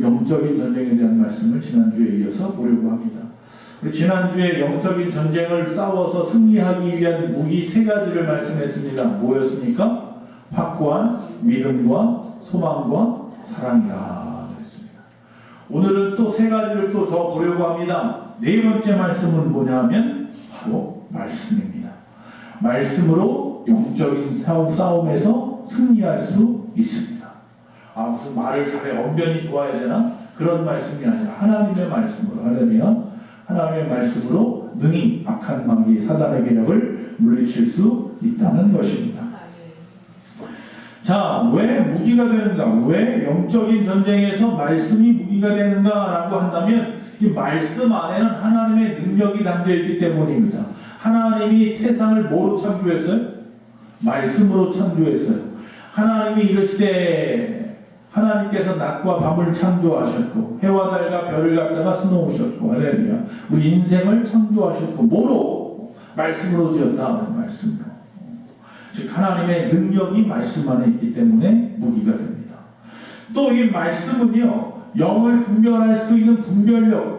영적인 전쟁에 대한 말씀을 지난주에 이어서 보려고 합니다. 지난주에 영적인 전쟁을 싸워서 승리하기 위한 무기 세 가지를 말씀했습니다. 뭐였습니까? 확고한 믿음과 소망과 사랑이라 했습니다. 오늘은 또 세 가지를 또 더 보려고 합니다. 네 번째 말씀은 뭐냐면 바로 말씀입니다. 말씀으로 영적인 싸움에서 승리할 수 있습니다. 무슨 말을 잘해 언변이 좋아야 되나? 그런 말씀이 아니라 하나님의 말씀으로 하려면 하나님의 말씀으로 능히 악한 마귀 사단의 계략을 물리칠 수 있다는 것입니다. 자, 왜 무기가 되는가? 왜 영적인 전쟁에서 말씀이 무기가 되는가라고 한다면 이 말씀 안에는 하나님의 능력이 담겨 있기 때문입니다. 하나님이 세상을 뭐로 창조했어요? 말씀으로 창조했어요. 하나님이 이르시되 하나님께서 낮과 밤을 창조하셨고 해와 달과 별을 갖다가 수놓으셨고 할렐루야. 우리 인생을 창조하셨고 뭐로? 말씀으로 지었다. 말씀으로. 즉 하나님의 능력이 말씀 안에 있기 때문에 무기가 됩니다. 또 이 말씀은요 영을 분별할 수 있는 분별력.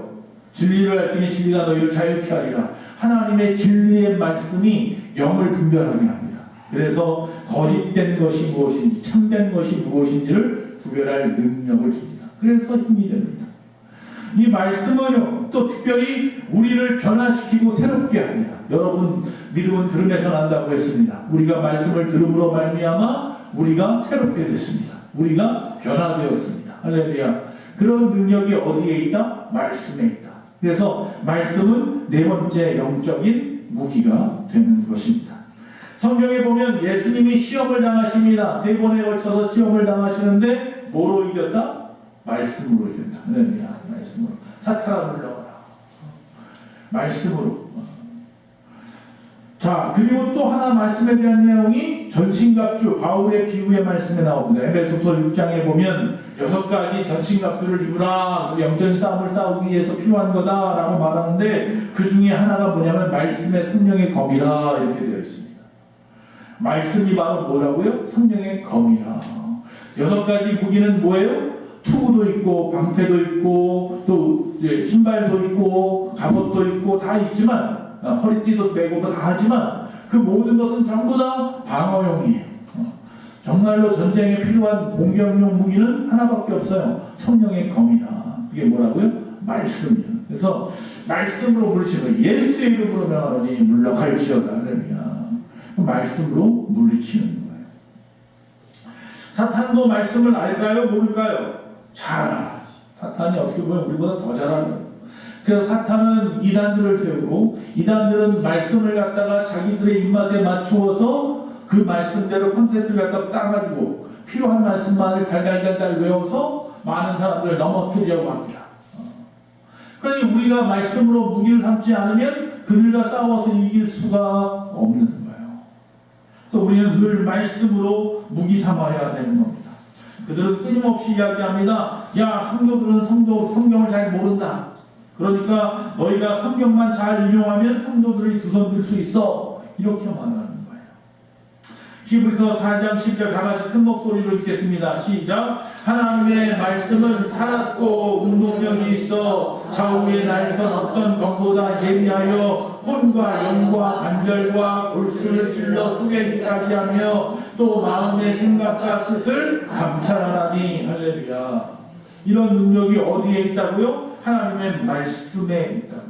진리를 알지니 진리가 너희를 자유케 하리라. 하나님의 진리의 말씀이 영을 분별하게 합니다. 그래서 거짓된 것이 무엇인지 참된 것이 무엇인지를 구별할 능력을 줍니다. 그래서 힘이 됩니다. 이 말씀은 또 특별히 우리를 변화시키고 새롭게 합니다. 여러분 믿음은 들음에서 난다고 했습니다. 우리가 말씀을 들음으로 말미암아 우리가 새롭게 됐습니다. 우리가 변화되었습니다. 할렐루야. 그런 능력이 어디에 있다? 말씀에 있다. 그래서 말씀은 네 번째 영적인 무기가 되는 것입니다. 성경에 보면 예수님이 시험을 당하십니다. 3번에 걸쳐서 시험을 당하시는데 뭐로 이겼다? 말씀으로 이겼다. 할렐루야. 말씀으로. 사탄아 물러가라. 말씀으로. 자, 그리고 또 하나 말씀에 대한 내용이 전신갑주 바울의 비유의 말씀에 나옵니다. 에베소서 6장에 보면 6가지 전신갑주를 입으라. 영적인 싸움을 싸우기 위해서 필요한 거다라고 말하는데 그 중에 하나가 뭐냐면 말씀의 성령의 검이라 이렇게 되어 있습니다. 말씀이 바로 뭐라고요? 성령의 검이라. 6가지 무기는 뭐예요? 투구도 있고 방패도 있고 또 이제 신발도 있고 갑옷도 있고 다 있지만 허리띠도 메고 다 하지만 그 모든 것은 전부 다 방어용이에요. 정말로 전쟁에 필요한 공격용 무기는 하나밖에 없어요. 성령의 검이다. 그게 뭐라고요? 말씀이에요. 그래서 말씀으로 물리치는 예수의 이름으로 명하노니 물러갈지어다. 할렐루야. 말씀으로 물리치는 거예요. 사탄도 말씀을 알까요? 모를까요? 잘 알아요. 사탄이 어떻게 보면 우리보다 더 잘 알아요. 그래서 사탄은 이단들을 세우고 이단들은 말씀을 갖다가 자기들의 입맛에 맞추어서 그 말씀대로 콘텐츠를 갖다가 따가지고 필요한 말씀만을 달달달달 외워서 많은 사람들을 넘어뜨리려고 합니다. 그러니 우리가 말씀으로 무기를 삼지 않으면 그들과 싸워서 이길 수가 없는 거예요. 그래서 우리는 늘 말씀으로 무기 삼아야 되는 겁니다. 그들은 끊임없이 이야기합니다. 야, 성도들은 성경을 잘 모른다. 그러니까 너희가 성경만 잘 인용하면 성도들이 두 손 들 수 있어. 이렇게 말하는 거예요. 히브리서 4장 10절 다 같이 큰 목소리로 읽겠습니다. 시작. 하나님의 말씀은 살았고 운동력이 있어 좌우의 날선 어떤 검보다 예리하여 혼과 영과 관절과 골수를 찔러 쪼개기까지 하며 또 마음의 생각과 뜻을 감찰하나니. 할렐루야. 이런 능력이 어디에 있다고요? 하나님의 말씀에 있다고요.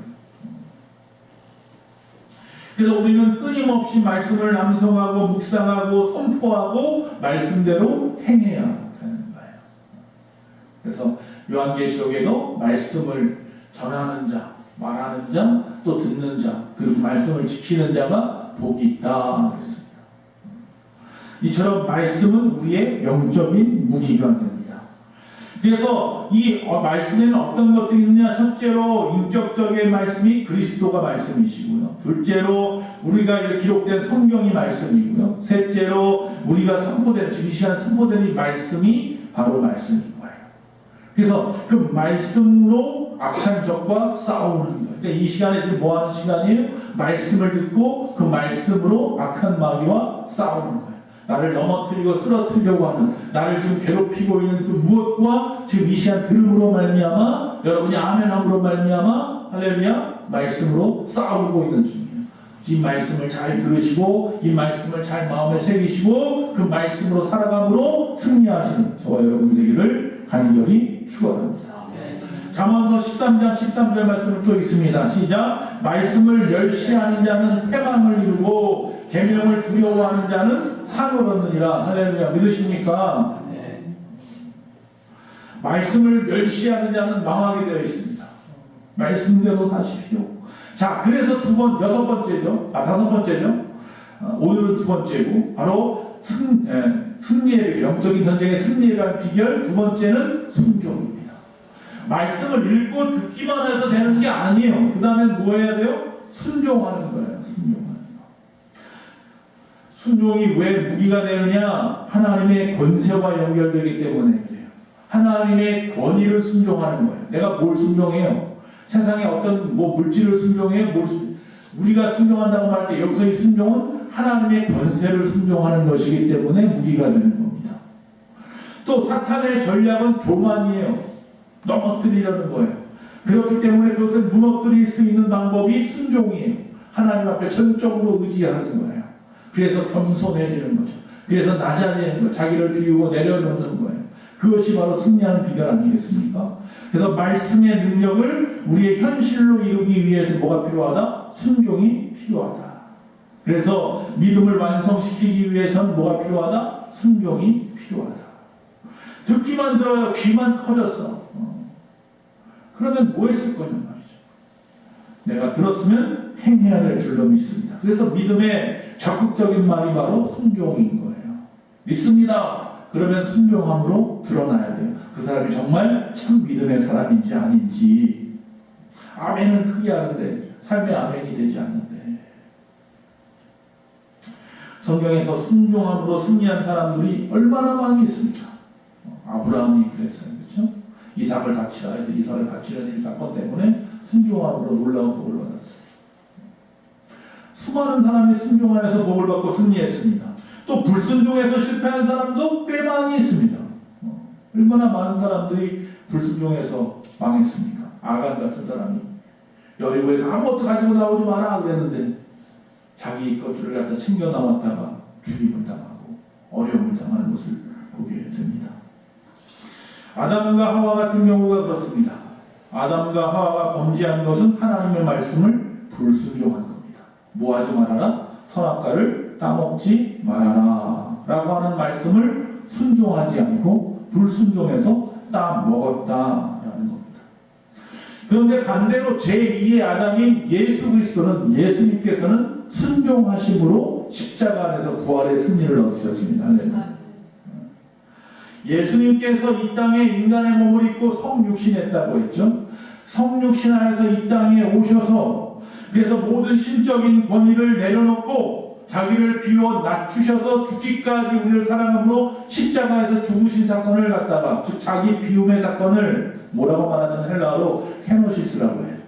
그래서 우리는 끊임없이 말씀을 낭송하고 묵상하고 선포하고 말씀대로 행해야 하는 거예요. 그래서 요한계시록에도 말씀을 전하는 자, 말하는 자, 또 듣는 자, 그리고 말씀을 지키는 자가 복이 있다 그랬습니다. 이처럼 말씀은 우리의 영적인 무기가 됩니다. 그래서 이 말씀에는 어떤 것들이 있느냐? 첫째로 인격적인 말씀이 그리스도가 말씀이시고요. 둘째로 우리가 기록된 성경이 말씀이고요. 셋째로 우리가 선포된 지시한 선포된 이 말씀이 바로 말씀인 거예요. 그래서 그 말씀으로 악한 적과 싸우는 거예요. 그러니까 이 시간에 지금 뭐 하는 시간이에요? 말씀을 듣고 그 말씀으로 악한 마귀와 싸우는 거예요. 나를 넘어뜨리고 쓰러뜨리려고 하는, 나를 지금 괴롭히고 있는 그 무엇과 지금 이 시간 들음으로 말미암아 여러분이 아멘함으로 말미암아 할렐루야 말씀으로 싸우고 있는 중이에요. 이 말씀을 잘 들으시고 이 말씀을 잘 마음에 새기시고 그 말씀으로 살아감으로 승리하시는 저와 여러분 되기를 간절히 축원합니다. 잠언서 13장 13절 말씀을 또 있습니다. 시작. 말씀을 멸시하는 자는 패망을 이루고 계명을 두려워하는 자는 상을 얻느니라. 할렐루야. 믿으십니까? 말씀을 멸시하는 자는 망하게 되어 있습니다. 말씀대로 사십시오. 자, 그래서 다섯 번째죠. 오늘은 두 번째고, 바로 승리의 비결, 영적인 전쟁의 승리에 대한 비결. 두 번째는 순종입니다. 말씀을 읽고 듣기만 해서 되는 게 아니에요. 그 다음에 뭐 해야 돼요? 순종하는 거예요. 순종이 왜 무기가 되느냐? 하나님의 권세와 연결되기 때문에 그래요. 하나님의 권위를 순종하는 거예요. 내가 뭘 순종해요? 세상에 어떤 물질을 순종해요? 우리가 순종한다고 할 때 여기서 이 순종은 하나님의 권세를 순종하는 것이기 때문에 무기가 되는 겁니다. 또 사탄의 전략은 교만이에요. 넘어뜨리려는 거예요. 그렇기 때문에 그것을 무너뜨릴 수 있는 방법이 순종이에요. 하나님 앞에 전적으로 의지하는 거예요. 그래서 겸손해지는 거죠. 그래서 낮아지는 거예요. 자기를 비우고 내려놓는 거예요. 그것이 바로 승리하는 비결 아니겠습니까? 그래서 말씀의 능력을 우리의 현실로 이루기 위해서 뭐가 필요하다? 순종이 필요하다. 그래서 믿음을 완성시키기 위해서는 뭐가 필요하다? 순종이 필요하다. 듣기만 들어요. 귀만 커졌어. 그러면 뭐 했을 거냐 말이죠. 내가 들었으면 행해야 될 줄로 믿습니다. 그래서 믿음의 적극적인 말이 바로 순종인 거예요. 믿습니다. 그러면 순종함으로 드러나야 돼요. 그 사람이 정말 참 믿음의 사람인지 아닌지. 아멘은 크게 하는데 삶의 아멘이 되지 않는데. 성경에서 순종함으로 승리한 사람들이 얼마나 많이 있습니까? 아브라함이 그랬어요. 그렇죠? 이삭을 바치라 해서 이삭을 바치는 이 사건 때문에 순종함으로 놀라운 복을 받았어요. 수많은 사람이 순종하여서 복을 받고 승리했습니다. 또 불순종해서 실패한 사람도 꽤 많이 있습니다. 얼마나 많은 사람들이 불순종해서 망했습니까? 아간 같은 사람이 여리고에서 아무것도 가지고 나오지 마라 그랬는데 자기 것들을 갖다 챙겨 나왔다가 죽임을 당하고 어려움을 당하는 것을 보게 됩니다. 아담과 하와 같은 경우가 그렇습니다. 아담과 하와가 범죄한 것은 하나님의 말씀을 불순종한 겁니다. 뭐 하지 말아라? 선악과를 따먹지 말아라 라고 하는 말씀을 순종하지 않고 불순종해서 따먹었다라는 겁니다. 그런데 반대로 제2의 아담인 예수 그리스도는 예수님께서는 순종하심으로 십자가 안에서 부활의 승리를 얻으셨습니다. 예수님께서 이 땅에 인간의 몸을 입고 성육신했다고 했죠. 성육신 안에서 이 땅에 오셔서 그래서 모든 신적인 권위를 내려놓고 자기를 비워 낮추셔서 죽기까지 우리를 사랑함으로 십자가에서 죽으신 사건을 갖다가 즉 자기 비움의 사건을 뭐라고 말하자면 헬라어로 케노시스라고 해요.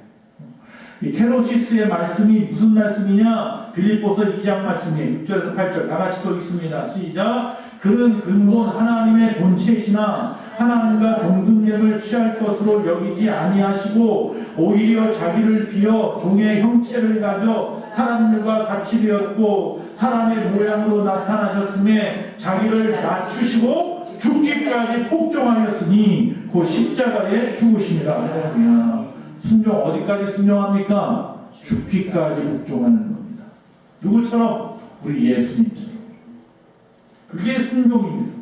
이 케노시스의 말씀이 무슨 말씀이냐? 빌립보서 2장 말씀이에요. 6절에서 8절 다 같이 또 읽습니다. 시작. 그는 근본 하나님의 본체시나 하나님과 동등됨을 취할 것으로 여기지 아니하시고 오히려 자기를 비어 종의 형체를 가져 사람들과 같이 되었고 사람의 모양으로 나타나셨음에 자기를 낮추시고 죽기까지 복종하였으니 그 십자가에 죽으심이라. 할렐루야. 순종 어디까지 순종합니까? 죽기까지 복종하는 겁니다. 누구처럼? 우리 예수님처럼. 그게 순종입니다.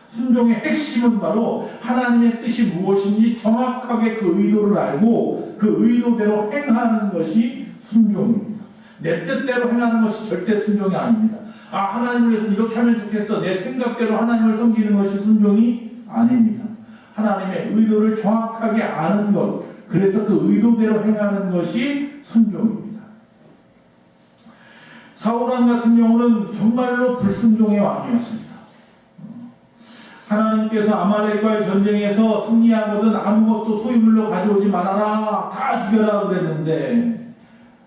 순종의 핵심은 바로 하나님의 뜻이 무엇인지 정확하게 그 의도를 알고 그 의도대로 행하는 것이 순종입니다. 내 뜻대로 행하는 것이 절대 순종이 아닙니다. 하나님을 위해서 이렇게 하면 좋겠어. 내 생각대로 하나님을 섬기는 것이 순종이 아닙니다. 하나님의 의도를 정확하게 아는 것, 그래서 그 의도대로 행하는 것이 순종입니다. 사울왕 같은 경우는 정말로 불순종의 왕이었습니다. 하나님께서 아말렉과의 전쟁에서 승리하거든 아무것도 소유물로 가져오지 말아라, 다 죽여라 그랬는데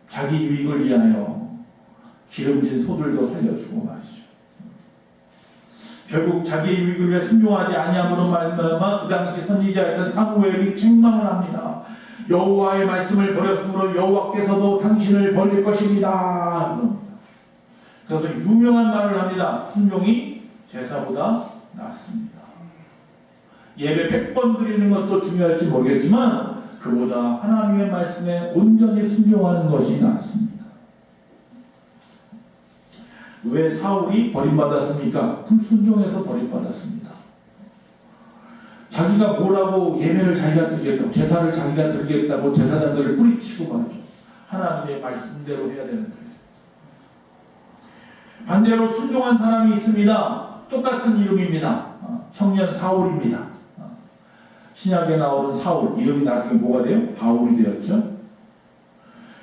자기 유익을 위하여 기름진 소들도 살려주고 말이죠. 결국 자기의 유익을 위해 순종하지 아니함으로 말미암아 그 당시 선지자였던 사무엘이 책망을 합니다. 여호와의 말씀을 버렸으므로 여호와께서도 당신을 버릴 것입니다. 그래서 유명한 말을 합니다. 순종이 제사보다 낫습니다. 예배 100번 드리는 것도 중요할지 모르겠지만 그보다 하나님의 말씀에 온전히 순종하는 것이 낫습니다. 왜 사울이 버림받았습니까? 불순종해서 버림받았습니다. 자기가 뭐라고 예배를 자기가 드리겠다고 제사를 자기가 드리겠다고 제사장들을 뿌리치고 말이죠. 하나님의 말씀대로 해야 되는 거예요. 반대로 순종한 사람이 있습니다. 똑같은 이름입니다. 청년 사울입니다. 신약에 나오는 사울, 이름이 나중에 뭐가 돼요? 바울이 되었죠.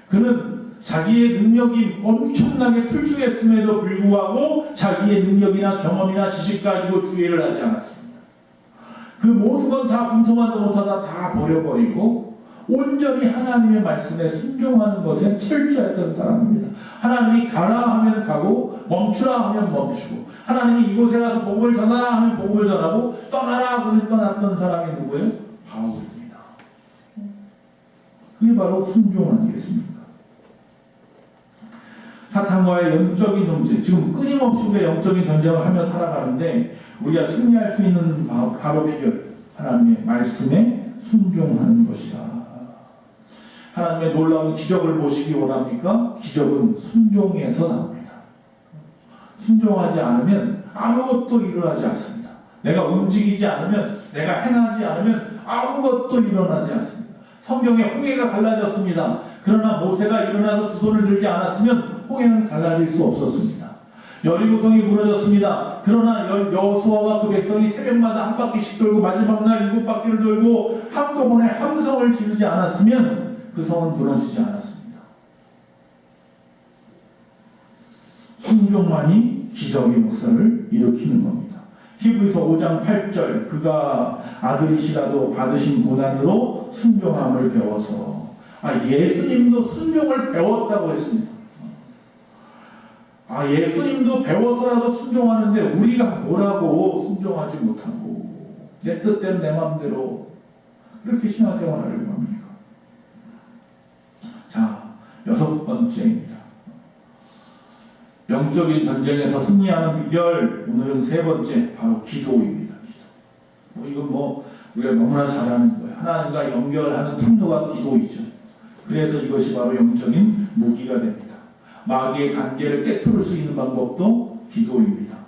그는 자기의 능력이 엄청나게 출중했음에도 불구하고 자기의 능력이나 경험이나 지식 가지고 주의를 하지 않았습니다. 그 모든 건 다 분통하다 못하다 다 버려버리고 온전히 하나님의 말씀에 순종하는 것에 철저했던 사람입니다. 하나님이 가라 하면 가고 멈추라 하면 멈추고 하나님이 이곳에 가서 복음을 전하라 하면 복음을 전하고 떠나라 하면 떠났던 사람이 누구예요? 바울입니다. 그게 바로 순종 아니겠습니까? 사탄과의 영적인 전쟁, 지금 끊임없이 우리가 영적인 전쟁을 하며 살아가는데 우리가 승리할 수 있는 바로 비결, 하나님의 말씀에 순종하는 것이다. 하나님의 놀라운 기적을 보시기 원합니까? 기적은 순종에서 나옵니다. 순종하지 않으면 아무것도 일어나지 않습니다. 내가 움직이지 않으면, 내가 행하지 않으면 아무것도 일어나지 않습니다. 성경에 홍해가 갈라졌습니다. 그러나 모세가 일어나서 두 손을 들지 않았으면 홍해는 갈라질 수 없었습니다. 여리고성이 무너졌습니다. 그러나 여호수아와 그 백성이 새벽마다 한 바퀴씩 돌고 마지막 날 7바퀴를 돌고 한꺼번에 함성을 지르지 않았으면 그 성은 무너지지 않았습니다. 순종만이 기적의 역사를 일으키는 겁니다. 히브리서 5장 8절 그가 아들이시라도 받으신 고난으로 순종함을 배워서 예수님도 순종을 배웠다고 했습니다. 예수님도 배워서라도 순종하는데 우리가 뭐라고 순종하지 못하고 내 뜻대로 내 마음대로 이렇게 신앙생활을 하려고 합니까? 자, 6번째입니다. 영적인 전쟁에서 승리하는 비결, 오늘은 3번째 바로 기도입니다. 이건 우리가 너무나 잘 아는 거예요. 하나님과 연결하는 통로가 기도이죠. 그래서 이것이 바로 영적인 무기가 됩니다. 마귀의 관계를 깨트릴 수 있는 방법도 기도입니다.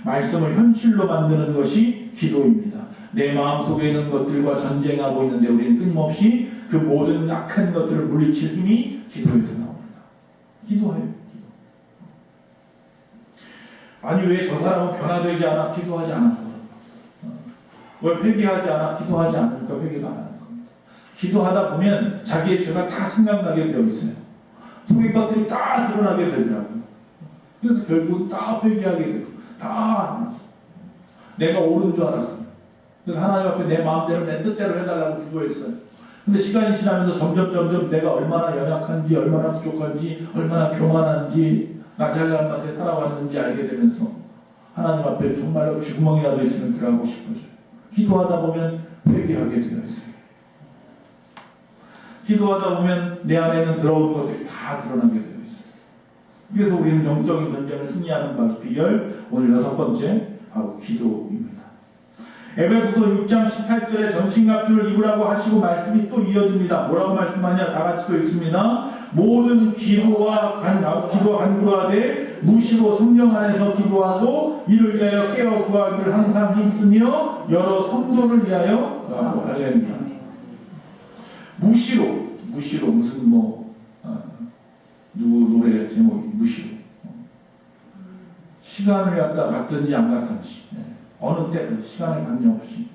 말씀을 현실로 만드는 것이 기도입니다. 내 마음속에 있는 것들과 전쟁하고 있는데 우리는 끊임없이 그 모든 악한 것들을 물리칠 힘이 기도에서 나옵니다. 기도해요. 아니 왜 저 사람은 변화되지 않아? 기도하지 않아서 왜 회개하지 않아? 기도하지 않으니까 회개가 안 하는 겁니다. 기도하다 보면 자기의 죄가 다 생각나게 되어 있어요. 속의 것들이 다 드러나게 되더라고요. 그래서 결국 다 회개하게 되고 다 내가 옳은 줄 알았어요. 그래서 하나님 앞에 내 마음대로 내 뜻대로 해달라고 기도했어요. 근데 시간이 지나면서 점점 내가 얼마나 연약한지 얼마나 부족한지 얼마나 교만한지 나 잘난 맛에 살아왔는지 알게 되면서 하나님 앞에 정말로 쥐구멍이라도 있으면 들어가고 싶어져요. 기도하다 보면 회개하게 되어 있어요. 기도하다 보면 내 안에 있는 더러운 것들이 다 드러나게 되어 있어요. 그래서 우리는 영적인 전쟁을 승리하는 비결, 오늘 6번째 바로 기도입니다. 에베소서 6장 18절에 전신갑주를 입으라고 하시고 말씀이 또 이어집니다. 뭐라고 말씀하냐? 다 같이 또 읽습니다. 모든 기도와 간구하되 무시로 성령 안에서 기도하고 이를 위하여 깨어 구하기를 항상 힘쓰며 여러 성도를 위하여 할렐루야. 무시로 무슨 누구 노래 제목이 무시로 시간을 갔든지 안 갔든지 어느 때든 시간을 관계없이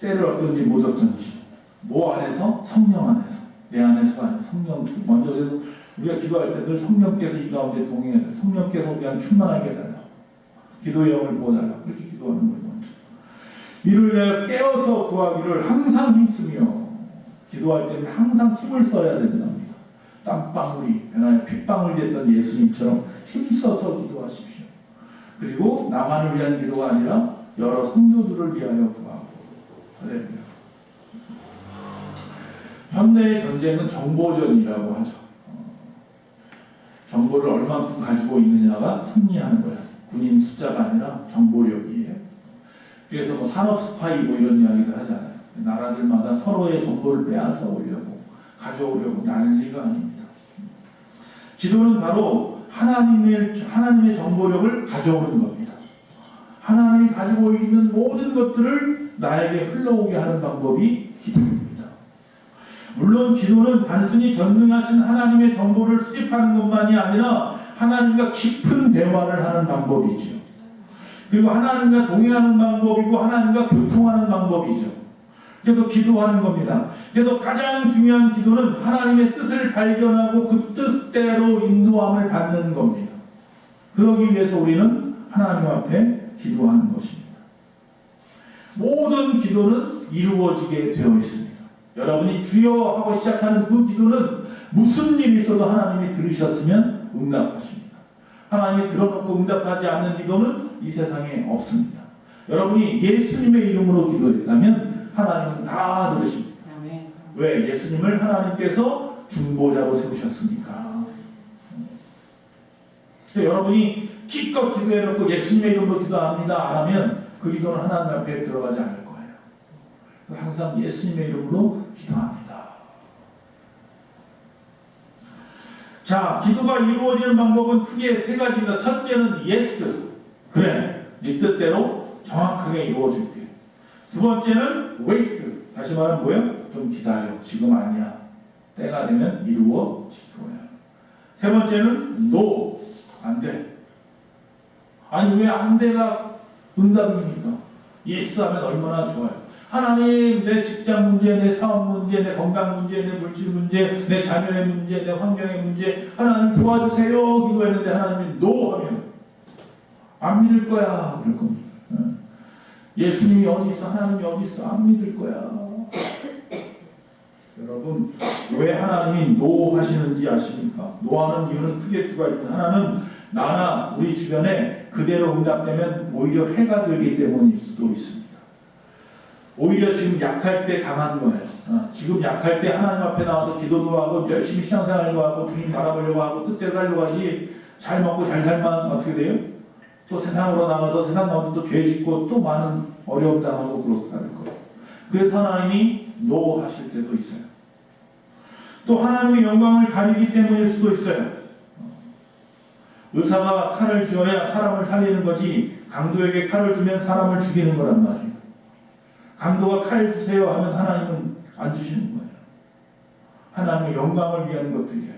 때를 얻든지 못 얻든지 뭐 안에서? 성령 안에서 내 안에서가 아니라 성령 먼저. 그래서 우리가 기도할 때 늘 성령께서 이 가운데 동행해달라, 성령께서 우리가 충만하게 해달라, 기도의 영을 부어달라, 그렇게 기도하는 거예요. 먼저 이를 위하여 깨어서 구하기를 항상 힘쓰며, 기도할 때는 항상 힘을 써야 된답니다. 땀방울이 변하여 핏방울이 됐던 예수님처럼 힘써서 기도하십시오. 그리고 나만을 위한 기도가 아니라 여러 성도들을 위하여 구하고. 할렐루야. 현대의 전쟁은 정보전이라고 하죠. 정보를 얼마큼 가지고 있느냐가 승리하는 거예요. 군인 숫자가 아니라 정보력이에요. 그래서 뭐 산업 스파이 뭐 이런 이야기를 하잖아요. 나라들마다 서로의 정보를 빼앗아 오려고 가져오려고 난리가 아닙니다. 기도는 바로 하나님의 정보력을 가져오는 겁니다. 하나님이 가지고 있는 모든 것들을 나에게 흘러오게 하는 방법이 기도입니다. 물론 기도는 단순히 전능하신 하나님의 정보를 수집하는 것만이 아니라 하나님과 깊은 대화를 하는 방법이죠. 그리고 하나님과 동행하는 방법이고 하나님과 교통하는 방법이죠. 그래서 기도하는 겁니다. 그래서 가장 중요한 기도는 하나님의 뜻을 발견하고 그 뜻대로 인도함을 받는 겁니다. 그러기 위해서 우리는 하나님 앞에 기도하는 것입니다. 모든 기도는 이루어지게 되어 있습니다. 여러분이 주여 하고 시작하는 그 기도는 무슨 일이 있어도 하나님이 들으셨으면 응답하십니다. 하나님이 들어놓고 응답하지 않는 기도는 이 세상에 없습니다. 여러분이 예수님의 이름으로 기도했다면 하나님은 다 들으십니다. 왜? 예수님을 하나님께서 중보자로 세우셨으니까. 여러분이 기껏 기도해놓고 예수님의 이름으로 기도합니다 안 하면 그 기도는 하나님 앞에 들어가지 않을 거예요. 항상 예수님의 이름으로 기도합니다. 자, 기도가 이루어지는 방법은 크게 세 가지입니다. 첫째는 yes, 그래, 네 뜻대로 정확하게 이루어질게. 두 번째는 wait, 다시 말하면 뭐예요? 좀 기다려, 지금 아니야, 때가 되면 이루어질 거야. 세 번째는 no, 안 돼. 아니 왜 안 돼가 응답입니까? yes 하면 얼마나 좋아요. 하나님, 내 직장 문제, 내 사업 문제, 내 건강 문제, 내 물질 문제, 내 자녀의 문제, 내 환경의 문제, 하나님 도와주세요 기도했는데 하나님이 no 하면 안 믿을 거야 그럴 겁니다. 예수님이 어디 있어? 하나님이 어디 있어? 안 믿을 거야. 여러분, 왜 하나님이 no 하시는지 아십니까? no 하는 이유는 크게 두 가지입니다. 하나는 나나 우리 주변에 그대로 응답되면 오히려 해가 되기 때문일 수도 있습니다. 오히려 지금 약할 때 강한 거예요. 지금 약할 때 하나님 앞에 나와서 기도도 하고 열심히 신앙생활도 하고 주님 바라보려고 하고 뜻대로 하려고 하지, 잘 먹고 잘 살만 어떻게 돼요? 또 세상으로 나가서 세상 가운데 또 죄 짓고 또 많은 어려움 당하고 그렇게 할 거예요. 그래서 하나님이 노 하실 때도 있어요. 또 하나님의 영광을 가리기 때문일 수도 있어요. 의사가 칼을 쥐어야 사람을 살리는 거지 강도에게 칼을 주면 사람을 죽이는 거란 말이에요. 강도가 칼 주세요 하면 하나님은 안 주시는 거예요. 하나님의 영광을 위한 것들이에요.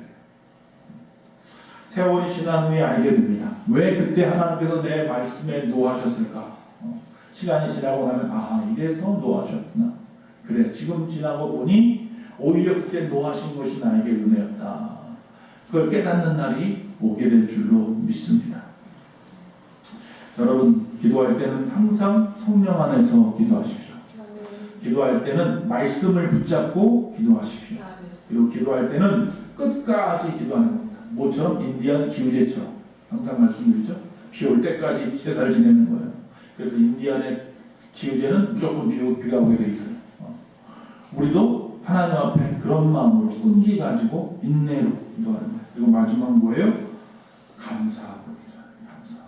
세월이 지난 후에 알게 됩니다. 왜 그때 하나님께서 내 말씀에 노하셨을까? 시간이 지나고 나면 이래서 노하셨구나. 그래, 지금 지나고 보니 오히려 그때 노하신 것이 나에게 은혜였다. 그걸 깨닫는 날이 오게 될 줄로 믿습니다. 여러분, 기도할 때는 항상 성령 안에서 기도하십시오. 기도할 때는 말씀을 붙잡고 기도하십시오. 그리고 기도할 때는 끝까지 기도하는 겁니다. 모처럼 인디안 기우제처럼 항상 말씀드리죠. 비 올 때까지 제사를 지내는 거예요. 그래서 인디안의 지우제는 무조건 비가 오게 돼 있어요. 우리도 하나님 앞에 그런 마음으로 끈기 가지고 인내로 기도하는 거예요. 그리고 마지막 뭐예요? 감사하고 기도하는 거예요.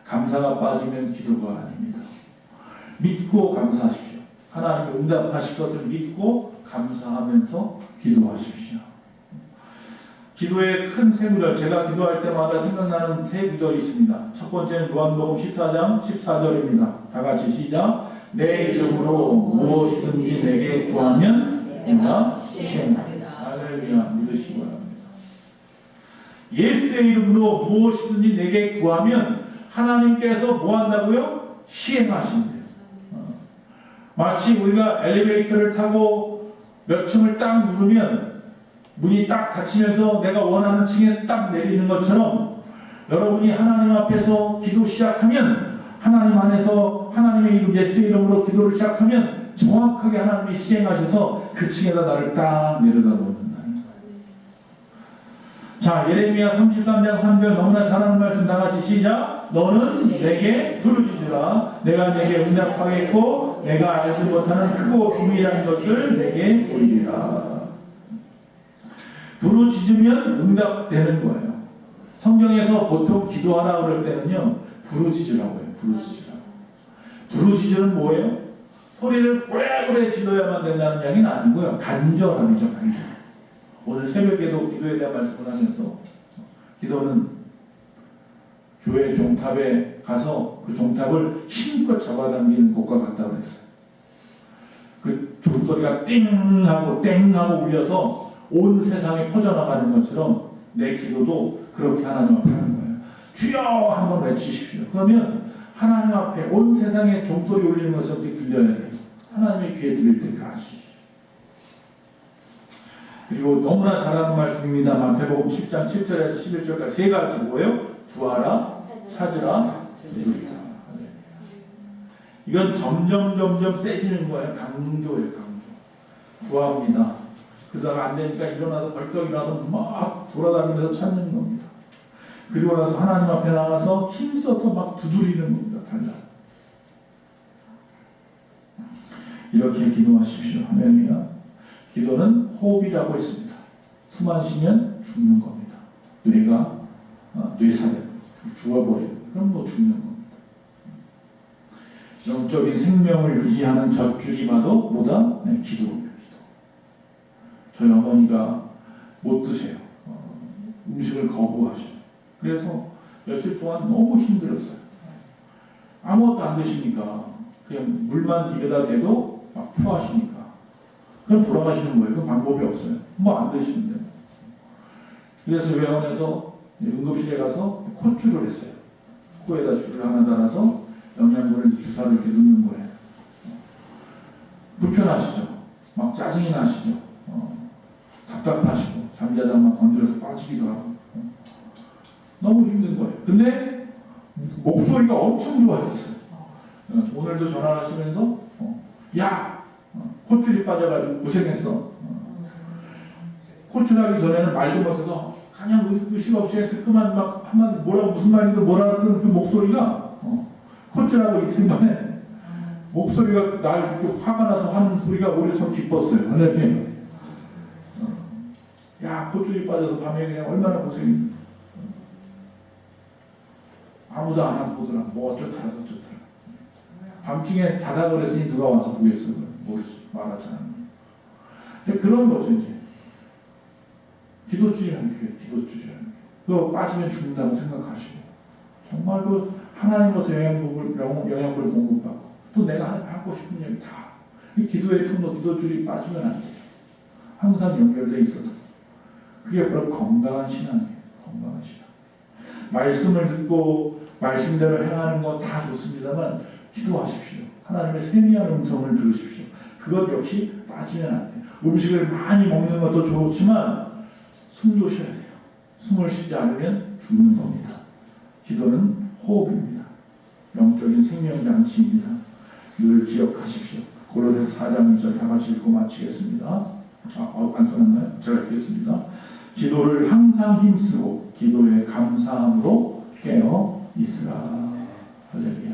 감사가 빠지면 기도가 아닙니다. 믿고 감사하십시오. 하나님이 응답하실 것을 믿고 감사하면서 기도하십시오. 기도의 큰 세 구절, 제가 기도할 때마다 생각나는 세 구절이 있습니다. 첫 번째는 요한복음 14장 14절입니다. 다 같이 시작. 내 이름으로 무엇이든지 내게 구하면 내가 시행하리라. 할렐루야, 믿으시기 바랍니다. 예수의 이름으로 무엇이든지 내게 구하면 하나님께서 뭐 한다고요? 시행하신대요. 마치 우리가 엘리베이터를 타고 몇 층을 딱 누르면 문이 딱 닫히면서 내가 원하는 층에 딱 내리는 것처럼 여러분이 하나님 앞에서 기도 시작하면, 하나님 안에서 하나님의 이름 예수의 이름으로 기도를 시작하면 정확하게 하나님이 시행하셔서 그 층에다 나를 딱 내려다 놓는다. 자, 자, 예레미야 33장 3절 너무나 잘 아는 말씀 다 같이 시작. 너는 내게 부르짖으라. 내가 내게 응답하겠고 내가 알지 못하는 크고 비밀한 것을 내게 보이리라. 부르짖으면 응답되는 거예요. 성경에서 보통 기도하라 그럴 때는요, 부르짖으라고 해요. 부르짖으라고. 부르짖으는 뭐예요? 소리를 고래고래 질러야만 된다는 이야기는 아니고요. 간절함이죠. 간절. 오늘 새벽에도 기도에 대한 말씀을 하면서 기도는 교회 종탑에 가서 그 종탑을 힘껏 잡아당기는 것과 같다고 했어요. 그 종소리가 띵 하고 땡 하고 울려서 온 세상에 퍼져나가는 것처럼 내 기도도 그렇게 하나님 앞에 하는 거예요. 주여 한번 외치십시오. 그러면 하나님 앞에 온 세상에 종소리 울리는 것처럼 들려야 돼요. 하나님의 귀에 들릴 때까지. 그리고 너무나 잘하는 말씀입니다. 마태복음 10장 7절에서 11절까지 세 가지 뭐예요? 구하라, 찾으라, 들으리라. 이건 점점 세지는 거예요. 강조예요. 강조. 구합니다. 그러다가 안 되니까 일어나서 벌떡 일어나서 막 돌아다니면서 찾는 겁니다. 그리고 나서 하나님 앞에 나가서 힘써서 막 두드리는 겁니다. 달라. 이렇게 기도하십시오. 할렐루야. 기도는 호흡이라고 했습니다. 숨 안 쉬면 죽는 겁니다. 뇌가 뇌사래 죽어버리고 그럼 뭐 죽는 겁니다. 영적인 생명을 유지하는 젖줄이 봐도 뭐다? 네, 기도입니다. 기도. 저희 어머니가 못 드세요. 음식을 거부하셔요. 그래서 며칠 동안 너무 힘들었어요. 아무것도 안 드시니까 그냥 물만 입에다 대도 막 토하시니까 그럼 돌아가시는 거예요. 그 방법이 없어요. 뭐 안 드시는데. 그래서 요양원에서 응급실에 가서 콧줄을 했어요. 코에다 줄을 하나 달아서 영양분을 주사를 이렇게 넣는 거예요. 불편하시죠? 막 짜증이 나시죠? 답답하시고 잠자다 막 건드려서 빠지기도 하고 너무 힘든 거예요. 근데 목소리가 엄청 좋아졌어요. 오늘도 전화하시면서 야! 콧줄이 빠져가지고 고생했어. 콧줄하기 전에는 말도 못해서 그냥 의식 없이 듣고만 막 한마디 뭐라고 무슨 말인지 뭐라든 그 목소리가 콧줄하고 이틀 만에 목소리가 날 이렇게 화가 나서 하는 소리가 오히려 참 기뻤어요. 하나님, 야 콧줄이 빠져서 밤에 그냥 얼마나 고생했는데 아무도 안 하고 보더라. 뭐 어쩌더라. 밤중에 자다 그랬으니 누가 와서 보겠어. 모르지. 말하지 않는. 근데 그런 거죠 이제. 기도줄이라는 게 기도줄이라는 게. 그거 빠지면 죽는다고 생각하시고 정말 그 하나님으로서 영양분을 공급하고 또 내가 하고 싶은 일 다. 이 기도의 통로 기도줄이 빠지면 안 돼요. 항상 연결되어 있어서. 그게 바로 건강한 신앙이에요. 건강한 신앙. 말씀을 듣고 말씀대로 행하는 건 다 좋습니다만 기도하십시오. 하나님의 세미한 음성을 들으십시오. 그것 역시 빠지면 안 돼요. 음식을 많이 먹는 것도 좋지만 숨도 쉬어야 돼요. 숨을 쉬지 않으면 죽는 겁니다. 기도는 호흡입니다. 영적인 생명장치입니다. 늘 기억하십시오. 고린도서 4장 2절 다 같이 읽고 마치겠습니다. 안 써놨나요? 제가 읽겠습니다. 기도를 항상 힘쓰고 기도에 감사함으로 깨어 있으라. 할렐루야.